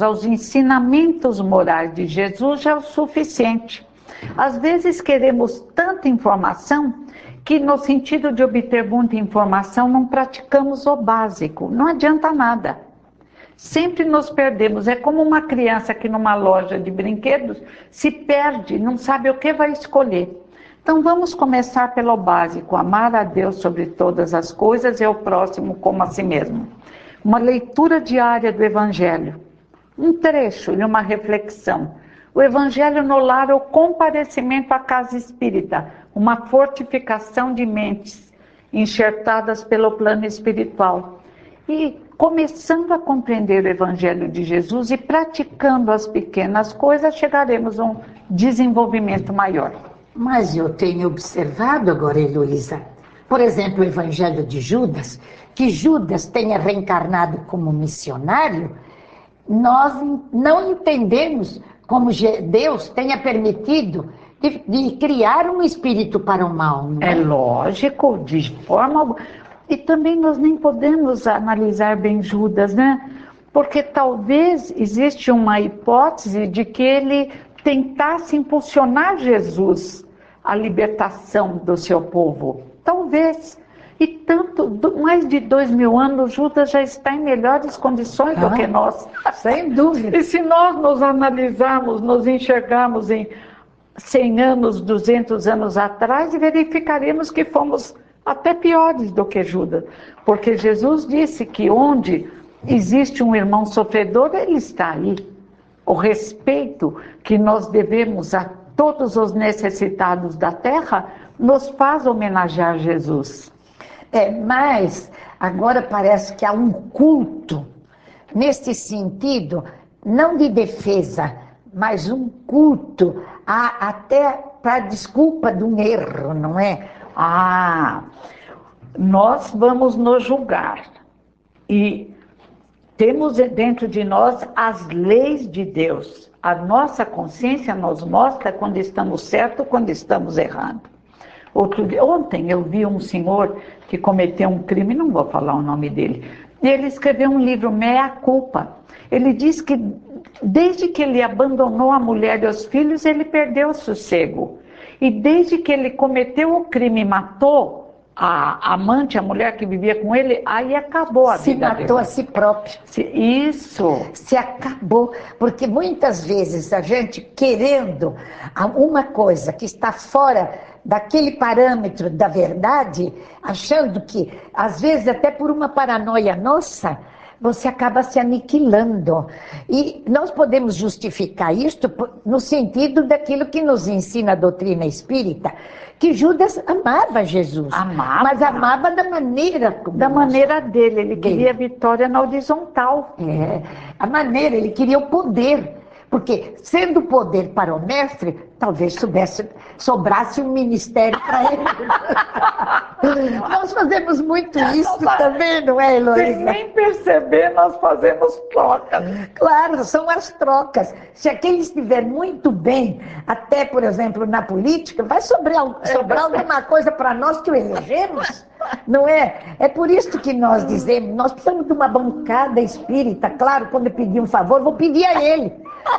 aos ensinamentos morais de Jesus já é o suficiente. Às vezes queremos tanta informação que, no sentido de obter muita informação, não praticamos o básico. Não adianta nada. Sempre nos perdemos. É como uma criança que numa loja de brinquedos se perde, não sabe o que vai escolher. Então vamos começar pelo básico: amar a Deus sobre todas as coisas e ao próximo como a si mesmo. Uma leitura diária do Evangelho, um trecho e uma reflexão. O Evangelho no lar é o comparecimento à casa espírita, uma fortificação de mentes enxertadas pelo plano espiritual. E começando a compreender o Evangelho de Jesus e praticando as pequenas coisas, chegaremos a um desenvolvimento maior. Mas eu tenho observado agora, Heloísa, por exemplo, o Evangelho de Judas, que Judas tenha reencarnado como missionário, nós não entendemos como Deus tenha permitido de criar um espírito para o mal. Não é? É lógico, de forma... E também nós nem podemos analisar bem Judas, né? Porque talvez existe uma hipótese de que ele tentasse impulsionar Jesus à libertação do seu povo. Talvez. E mais de 2000 anos, Judas já está em melhores condições do que nós. Sem dúvida. E se nós nos analisarmos, nos enxergarmos em 100 anos, 200 anos atrás, verificaremos que fomos até piores do que Judas. Porque Jesus disse que onde existe um irmão sofredor, ele está aí. O respeito que nós devemos a todos os necessitados da terra nos faz homenagear Jesus. Mas agora parece que há um culto, nesse sentido, não de defesa, mas um culto, até para desculpa de um erro, não é? Nós vamos nos julgar e temos dentro de nós as leis de Deus. A nossa consciência nos mostra quando estamos certos, quando estamos errando. Ontem eu vi um senhor que cometeu um crime, não vou falar o nome dele, e ele escreveu um livro, Mea Culpa. Ele diz que desde que ele abandonou a mulher e os filhos, ele perdeu o sossego. E desde que ele cometeu o crime e matou a amante, a mulher que vivia com ele, aí acabou a vida dele. Se matou a si próprio. Isso. Se acabou. Porque muitas vezes a gente querendo uma coisa que está fora daquele parâmetro da verdade, achando que, às vezes até por uma paranoia nossa, você acaba se aniquilando. E nós podemos justificar isto no sentido daquilo que nos ensina a doutrina espírita, que Judas amava Jesus. Amava. Mas amava da maneira como... Da maneira dele. Ele queria vitória na horizontal. A maneira, ele queria o poder. Porque, sendo o poder para o mestre, talvez sobrasse um ministério para ele. Nós fazemos muito isso também, não é, Heloísa? Sem nem perceber, nós fazemos trocas. Claro, são as trocas. Se aquele estiver muito bem, até, por exemplo, na política, vai sobrar alguma coisa para nós que o elegemos. Não é? É por isso que nós dizemos, nós precisamos de uma bancada espírita. Claro, quando eu pedir um favor, vou pedir a ele.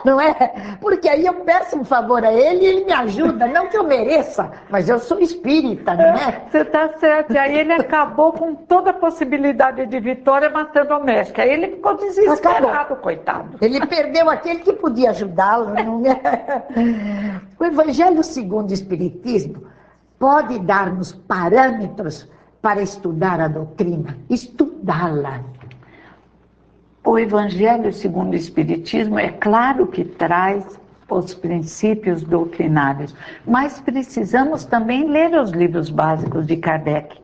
Não é? Porque aí eu peço um favor a ele e ele me ajuda. Não que eu mereça, mas eu sou espírita, não é? Você está certo. E aí ele acabou com toda a possibilidade de vitória matando o mestre. Aí ele ficou desesperado, coitado. Ele perdeu aquele que podia ajudá-lo, não é? O Evangelho segundo o Espiritismo pode dar-nos parâmetros para estudar a doutrina, estudá-la. O Evangelho segundo o Espiritismo é claro que traz os princípios doutrinários, mas precisamos também ler os livros básicos de Kardec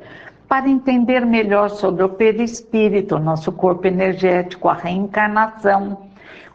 para entender melhor sobre o perispírito, o nosso corpo energético, a reencarnação,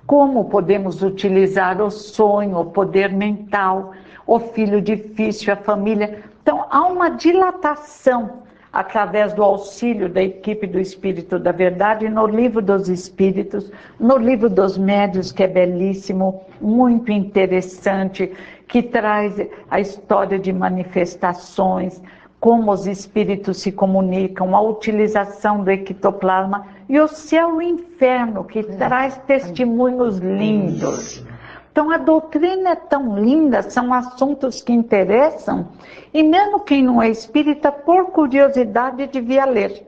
como podemos utilizar o sonho, o poder mental, o filho difícil, a família. Então, há uma dilatação através do auxílio da equipe do Espírito da Verdade, no Livro dos Espíritos, no Livro dos Médiuns, que é belíssimo, muito interessante, que traz a história de manifestações, como os espíritos se comunicam, a utilização do ectoplasma e o céu e o inferno, que traz testemunhos lindos. Então a doutrina é tão linda, são assuntos que interessam, e mesmo quem não é espírita, por curiosidade, devia ler.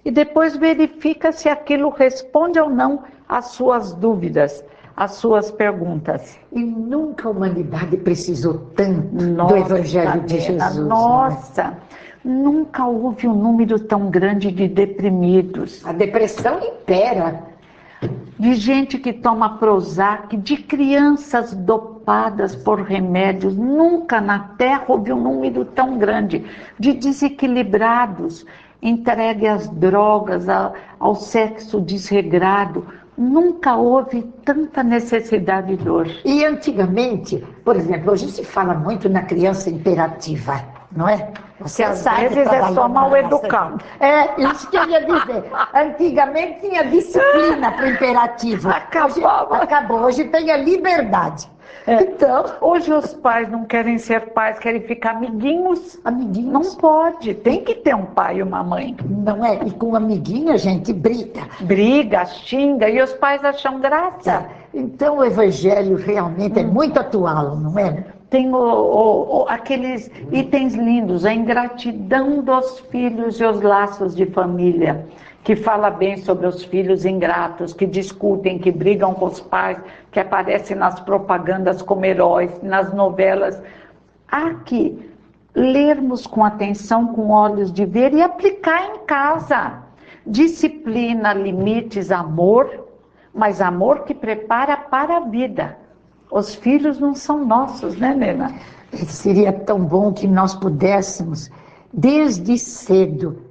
E depois verifica se aquilo responde ou não às suas dúvidas, às suas perguntas. E nunca a humanidade precisou tanto do Evangelho de Jesus. Nossa, nunca houve um número tão grande de deprimidos. A depressão impera. De gente que toma Prozac, de crianças dopadas por remédios. Nunca na Terra houve um número tão grande de desequilibrados, entregue às drogas, ao sexo desregrado. Nunca houve tanta necessidade e dor. E antigamente, por exemplo, hoje se fala muito na criança imperativa, não é? Você às vezes é só mal educado. É, isso que eu ia dizer. Antigamente tinha disciplina para o imperativo. Acabou. Hoje tem a liberdade. Então, hoje os pais não querem ser pais, querem ficar amiguinhos. Amiguinhos. Não pode, tem que ter um pai e uma mãe. Não é? E com amiguinho a gente briga. Briga, xinga, e os pais acham graça. Então o Evangelho realmente é muito atual, não é? Tem aqueles itens lindos, a ingratidão dos filhos e os laços de família, que fala bem sobre os filhos ingratos, que discutem, que brigam com os pais, que aparecem nas propagandas como heróis, nas novelas. Há que lermos com atenção, com olhos de ver e aplicar em casa. Disciplina, limites, amor, mas amor que prepara para a vida. Os filhos não são nossos, né, Nena? Seria tão bom que nós pudéssemos, desde cedo,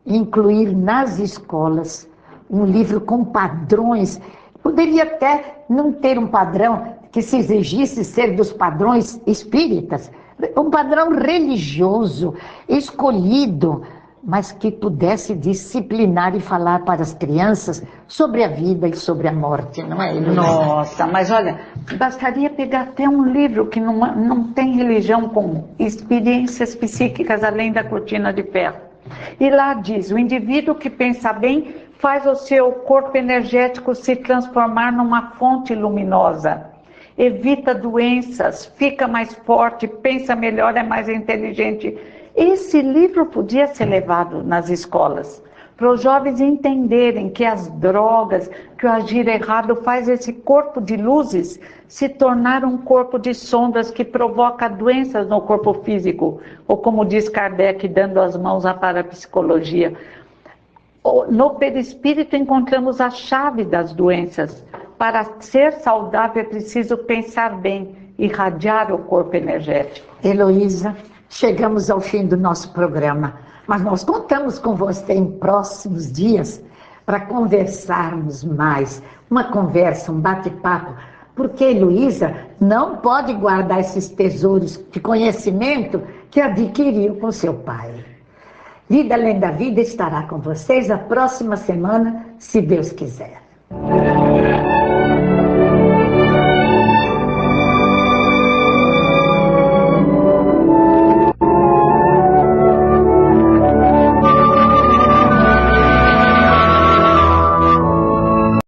incluir nas escolas um livro com padrões. Poderia até não ter um padrão que se exigisse ser dos padrões espíritas, um padrão religioso, escolhido, mas que pudesse disciplinar e falar para as crianças sobre a vida e sobre a morte, não é? Nossa, mas olha, bastaria pegar até um livro que não tem religião comum, experiências psíquicas além da cortina de ferro. E lá diz, o indivíduo que pensa bem faz o seu corpo energético se transformar numa fonte luminosa. Evita doenças, fica mais forte, pensa melhor, é mais inteligente. Esse livro podia ser levado nas escolas, para os jovens entenderem que as drogas, que o agir errado faz esse corpo de luzes se tornar um corpo de sombras que provoca doenças no corpo físico, ou como diz Kardec, dando as mãos à parapsicologia. No perispírito encontramos a chave das doenças. Para ser saudável é preciso pensar bem, irradiar o corpo energético. Heloísa, chegamos ao fim do nosso programa, mas nós contamos com você em próximos dias para conversarmos mais. Uma conversa, um bate-papo, porque Heloísa não pode guardar esses tesouros de conhecimento que adquiriu com seu pai. Vida Além da Vida estará com vocês a próxima semana, se Deus quiser.